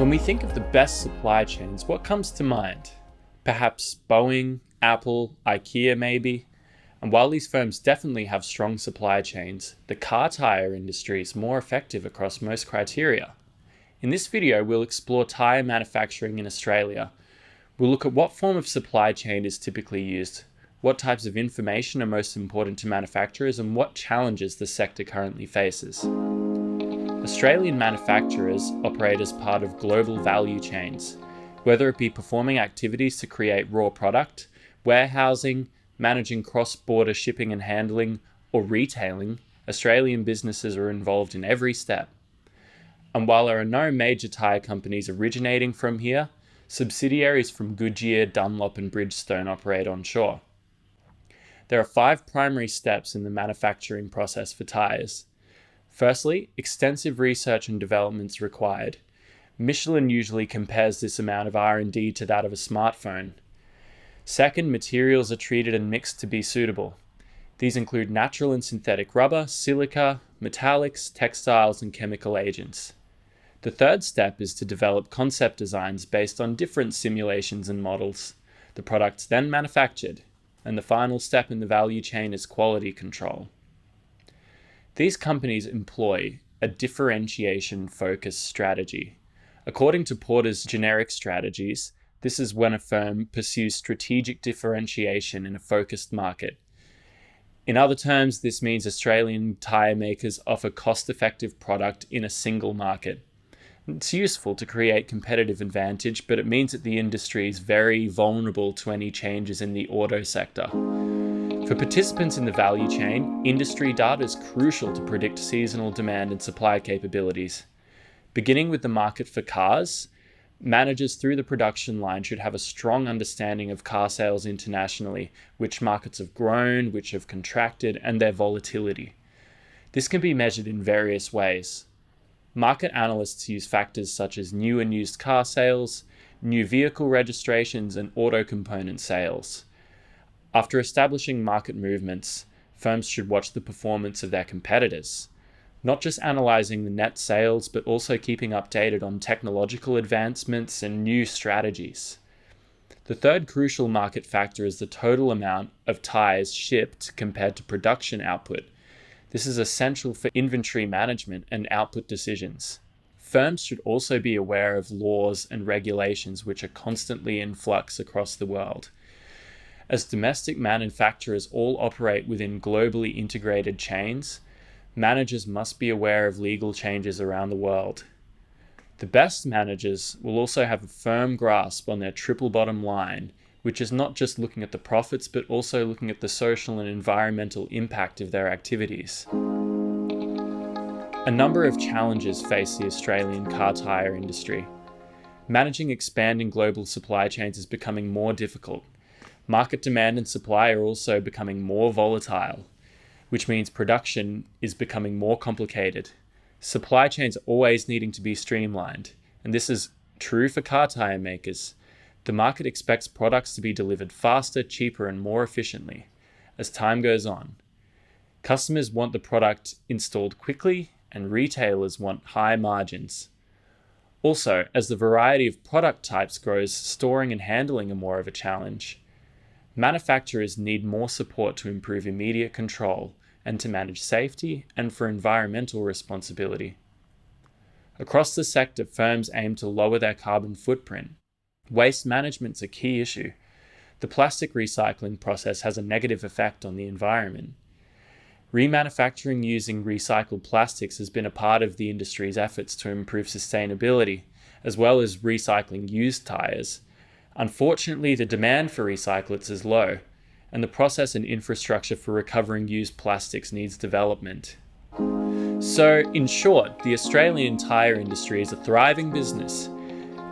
When we think of the best supply chains, what comes to mind? Perhaps Boeing, Apple, IKEA maybe? And while these firms definitely have strong supply chains, the car tire industry is more effective across most criteria. In this video, we'll explore tyre manufacturing in Australia. We'll look at what form of supply chain is typically used, what types of information are most important to manufacturers, and what challenges the sector currently faces. Australian manufacturers operate as part of global value chains, whether it be performing activities to create raw product, warehousing, managing cross-border shipping and handling, or retailing. Australian businesses are involved in every step. And while there are no major tyre companies originating from here, subsidiaries from Goodyear, Dunlop and Bridgestone operate onshore. There are 5 primary steps in the manufacturing process for tyres. Firstly, extensive research and development is required. Michelin usually compares this amount of R&D to that of a smartphone. Second, materials are treated and mixed to be suitable. These include natural and synthetic rubber, silica, metallics, textiles, and chemical agents. The third step is to develop concept designs based on different simulations and models. The product's then manufactured, and the final step in the value chain is quality control. These companies employ a differentiation-focused strategy. According to Porter's generic strategies, this is when a firm pursues strategic differentiation in a focused market. In other terms, this means Australian tyre makers offer cost-effective product in a single market. It's useful to create competitive advantage, but it means that the industry is very vulnerable to any changes in the auto sector. For participants in the value chain, industry data is crucial to predict seasonal demand and supply capabilities. Beginning with the market for cars, managers through the production line should have a strong understanding of car sales internationally, which markets have grown, which have contracted, and their volatility. This can be measured in various ways. Market analysts use factors such as new and used car sales, new vehicle registrations, and auto component sales. After establishing market movements, firms should watch the performance of their competitors, not just analyzing the net sales, but also keeping updated on technological advancements and new strategies. The third crucial market factor is the total amount of tyres shipped compared to production output. This is essential for inventory management and output decisions. Firms should also be aware of laws and regulations which are constantly in flux across the world. As domestic manufacturers all operate within globally integrated chains, managers must be aware of legal changes around the world. The best managers will also have a firm grasp on their triple bottom line, which is not just looking at the profits, but also looking at the social and environmental impact of their activities. A number of challenges face the Australian car tyre industry. Managing expanding global supply chains is becoming more difficult. Market demand and supply are also becoming more volatile, which means production is becoming more complicated. Supply chains are always needing to be streamlined, and this is true for car tyre makers. The market expects products to be delivered faster, cheaper, and more efficiently as time goes on. Customers want the product installed quickly, and retailers want high margins. Also, as the variety of product types grows, storing and handling are more of a challenge. Manufacturers need more support to improve immediate control and to manage safety and for environmental responsibility. Across the sector, firms aim to lower their carbon footprint. Waste management is a key issue. The plastic recycling process has a negative effect on the environment. Remanufacturing using recycled plastics has been a part of the industry's efforts to improve sustainability, as well as recycling used tyres. Unfortunately, the demand for recyclates is low, and the process and infrastructure for recovering used plastics needs development. So, in short, the Australian tyre industry is a thriving business.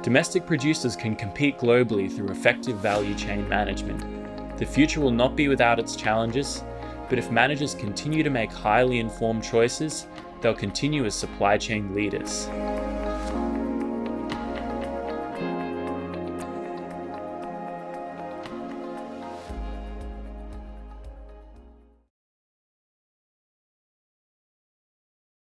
Domestic producers can compete globally through effective value chain management. The future will not be without its challenges, but if managers continue to make highly informed choices, they'll continue as supply chain leaders.